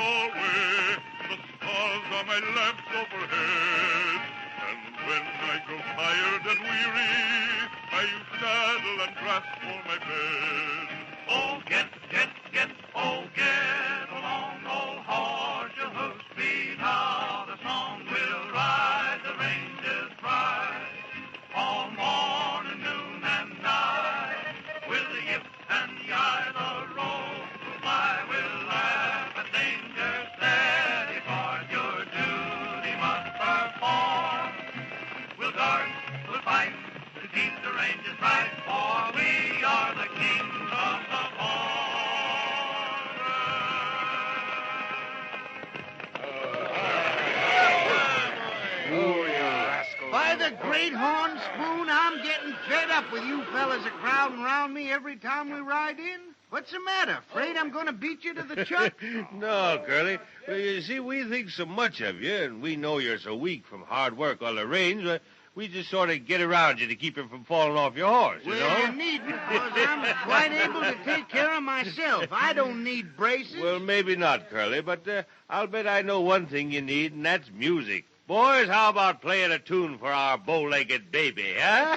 always. The stars are my lamps overhead. And when I grow tired and weary, I use saddle and grass for my bed. Oh, get along, old horse, your hoofs beat out. The song will ride, the ranges ride, all morning, noon, and night. With the yip and the eye, the road will fly, will laugh at danger steady, for your duty must perform. We'll guard, we'll fight, to keep the ranges bright, for we are the kings of the forest. By the great horn spoon, I'm getting fed up with you fellas crowding around me every time we ride in. What's the matter? Afraid I'm going to beat you to the chuck? No, Curly. Well, you see, we think so much of you, and we know you're so weak from hard work on the range. We just sort of get around you to keep you from falling off your horse, you know? Well, you needn't, because I'm quite able to take care of myself. I don't need braces. Well, maybe not, Curly, but I'll bet I know one thing you need, and that's music. Boys, how about playing a tune for our bow-legged baby, huh?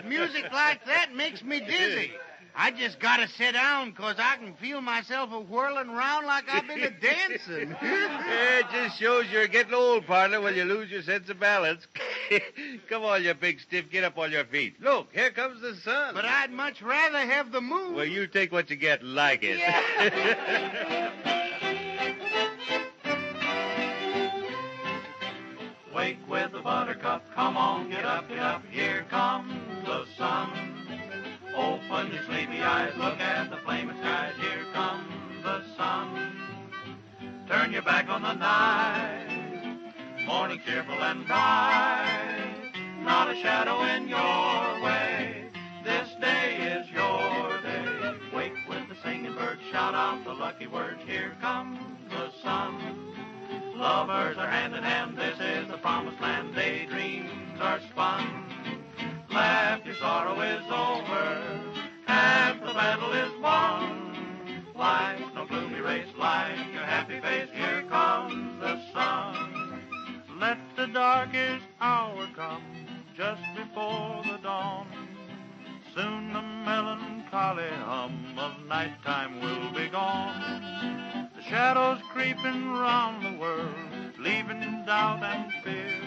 Music like that makes me dizzy. I just gotta sit down, 'cause I can feel myself whirling around like I've been dancing. It just shows you're getting old, partner, when you lose your sense of balance. Come on, you big stiff, get up on your feet. Look, here comes the sun. But I'd much rather have the moon. Well, you take what you get and like it. Yeah. Wake with the buttercup, come on, get up, here comes the sun. Open your sleepy eyes, look at the flaming skies, here comes the sun. Turn your back on the night, morning cheerful and bright, not a shadow in your way, this day is your day. Wake with the singing birds, shout out the lucky words, here comes the sun. Lovers are hand in hand, this is the promised land, daydreams are spun. Laugh, your sorrow is over, half the battle is won. Life's no gloomy race, like your happy face, here comes the sun. Let the darkest hour come, just before the dawn. Soon the melancholy hum of nighttime will be gone. The shadows creeping round the world, leaving doubt and fear.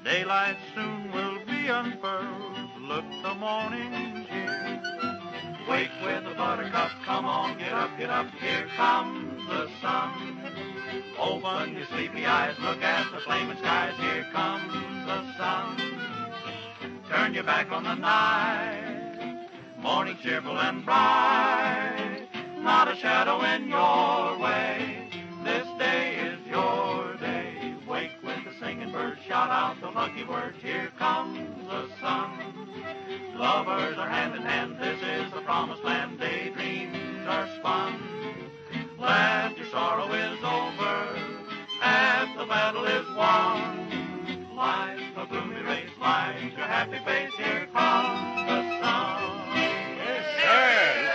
Daylight soon will be unfurled, look, the morning's here. Wake with the buttercup, come on, get up, here comes the sun. Open your sleepy eyes, look at the flaming skies, here comes the sun. Turn your back on the night, morning cheerful and bright, not a shadow in your way, this day is your day. Wake with the singing birds, shout out the lucky words, here comes the sun. Lovers are hand in hand, this is the promised happy face, here comes the sun. Yes, sir.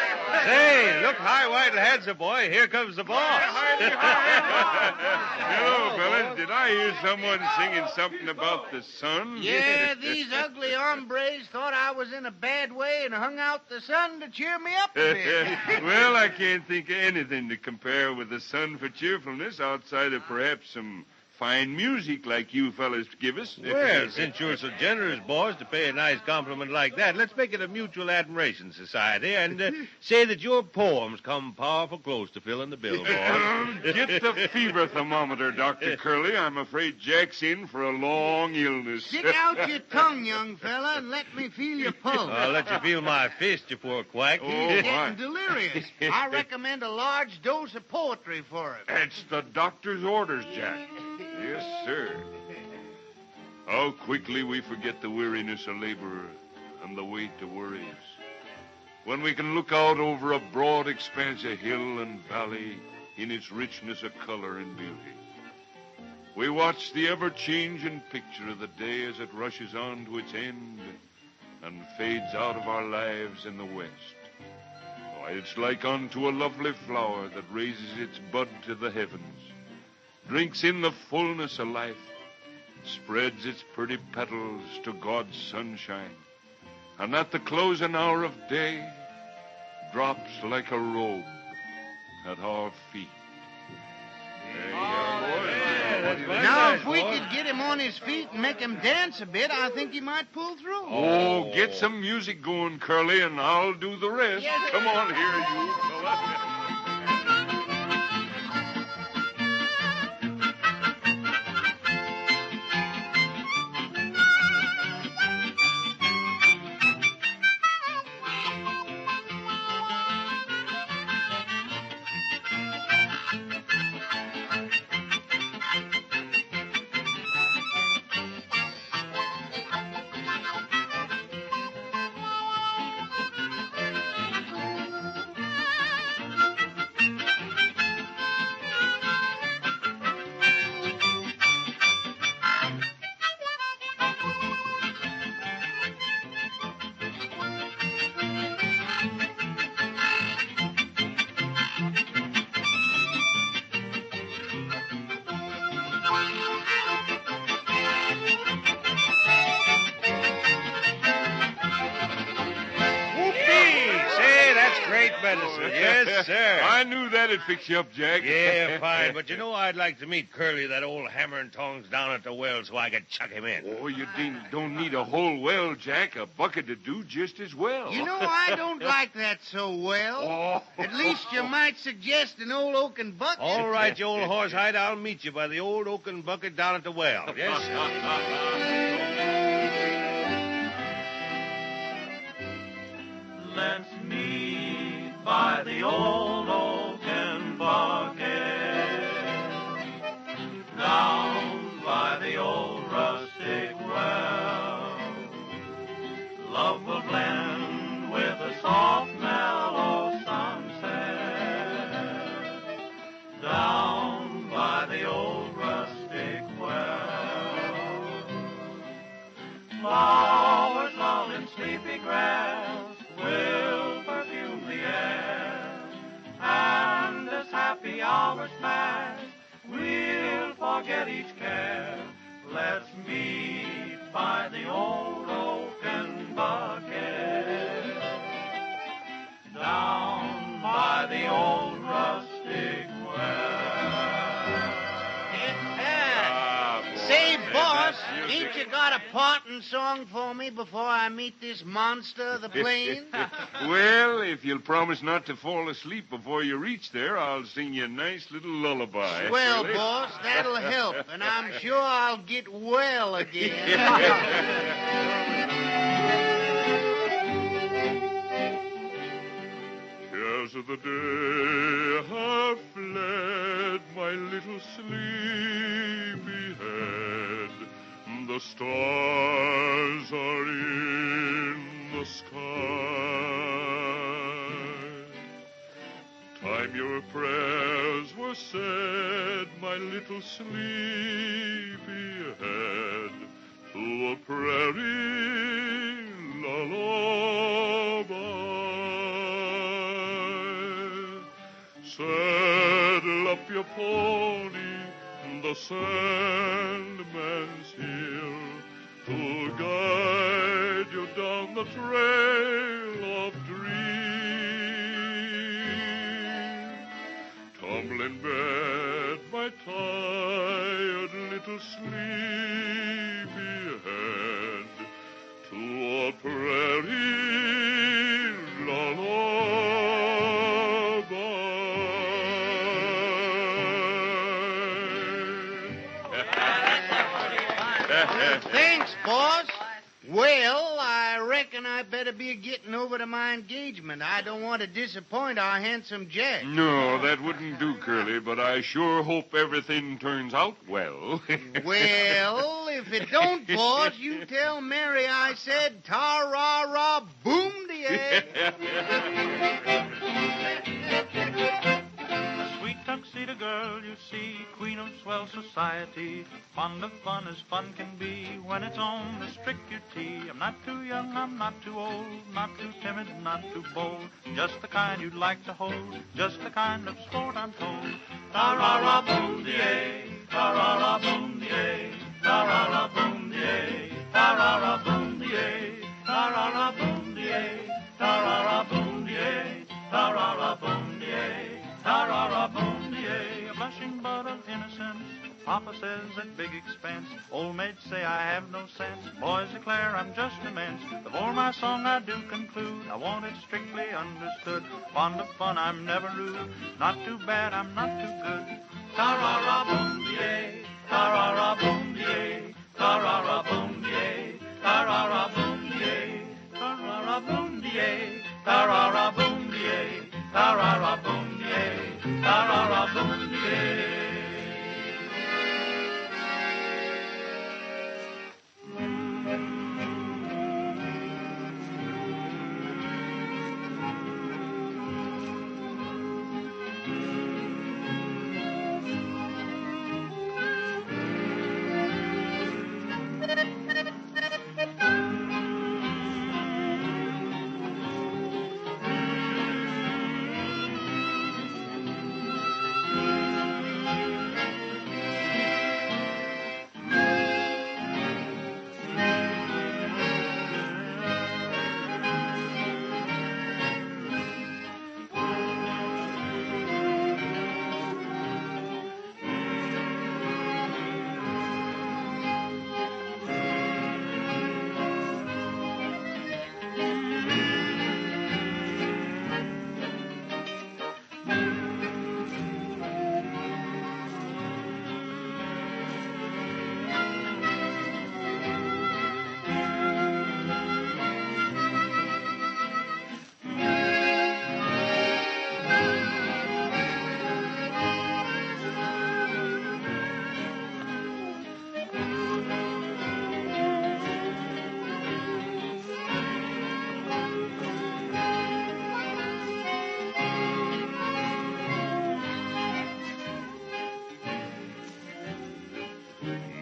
Say, look high, white, and handsome, boy. Here comes the boss. Hello, fellas. Did I hear someone singing something about the sun? Yeah, these ugly hombres thought I was in a bad way and hung out the sun to cheer me up a bit. Well, I can't think of anything to compare with the sun for cheerfulness outside of perhaps some fine music like you fellas give us. Well, since you're so generous, boss, to pay a nice compliment like that, let's make it a mutual admiration society and say that your poems come powerful close to filling the bill, boss. Get the fever thermometer, Dr. Curley. I'm afraid Jack's in for a long illness. Stick out your tongue, young fella, and let me feel your pulse. I'll let you feel my fist, you poor quack. Oh, He's my. getting delirious. I recommend a large dose of poetry for him. That's the doctor's orders, Jack. Yes, sir. How quickly we forget the weariness of labor and the weight of worries. When we can look out over a broad expanse of hill and valley in its richness of color and beauty. We watch the ever-changing picture of the day as it rushes on to its end and fades out of our lives in the west. Why, it's like unto a lovely flower that raises its bud to the heavens, drinks in the fullness of life, spreads its pretty petals to God's sunshine, and at the closing hour of day, drops like a robe at our feet. Now, if we could get him on his feet and make him dance a bit, I think he might pull through. Oh, get some music going, Curly, and I'll do the rest. Yes, Come on here, you fella. Medicine. Yes, sir. I knew that'd fix you up, Jack. Yeah, fine. But you know, I'd like to meet Curly, that old hammer and tongs down at the well, so I could chuck him in. Oh, you don't need a whole well, Jack. A bucket to do just as well. You know, I don't like that so well. Oh. At least you might suggest an old oaken bucket. All right, you old horsehide, I'll meet you by the old oaken bucket down at the well. Yes, sir. Let's meet by the old oaken bucket, down by the old rustic well. Love will blend with a soft, mellow sunset, down by the old rustic well. Flowers all in sleepy grass will perfume the air, and as happy hours pass, we'll forget each care. Let's meet by the old oaken bucket, down by the old rustic well. Say, boss, ain't you got a parting song for me before I meet this monster of the plain? Well, if you'll promise not to fall asleep before you reach there, I'll sing you a nice little lullaby. Well, Curly. boss, that'll help, and I'm sure I'll get well again. Cares of the day have fled, my little sleepy head. The stars are in the sky. Time your prayers were said, my little sleepy head, to a prairie your pony, the Sandman's here to guide you down the trail of dreams. Tumble in bed, my tired little sleepy head, to a prairie lullaby. Thanks, boss. Well, I reckon I better be getting over to my engagement. I don't want to disappoint our handsome Jack. No, that wouldn't do, Curly, but I sure hope everything turns out well. Well, if it don't, boss, you tell Mary I said ta-ra-ra, boom the egg. Sweet tuxedo girl, you see, queen of swell society, fond of fun as fun can be when it's on the stricter tee. I'm not too young, I'm not too old, not too timid, not too bold, just the kind you'd like to hold, just the kind of sport I'm told. Ta-ra-ra, boom the egg, ta-ra-ra, boom the egg, ta-ra-ra, boom the egg, ta-ra-ra, boom the egg, ta-ra-ra, boom the egg, ta-ra-ra, boom the egg, ta-ra-ra, boom the egg. Ta-ra-ra, boom, the a blushing bud of innocence. Papa says at big expense. Old maids say I have no sense. Boys declare I'm just immense. Before my song I do conclude, I want it strictly understood. Fond of fun, I'm never rude. Not too bad, I'm not too good. Ta-ra-ra, boom, the ta-ra-ra, boom, the ta-ra-ra, boom, the ta-ra-ra, boom, the ta-ra-ra, boom, the ta-ra-ra, boom, the ta-ra-ra, boom. Ta-ra-ra, boom,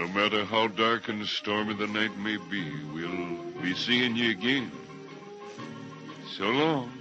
No matter how dark and stormy the night may be, we'll be seeing you again. So long.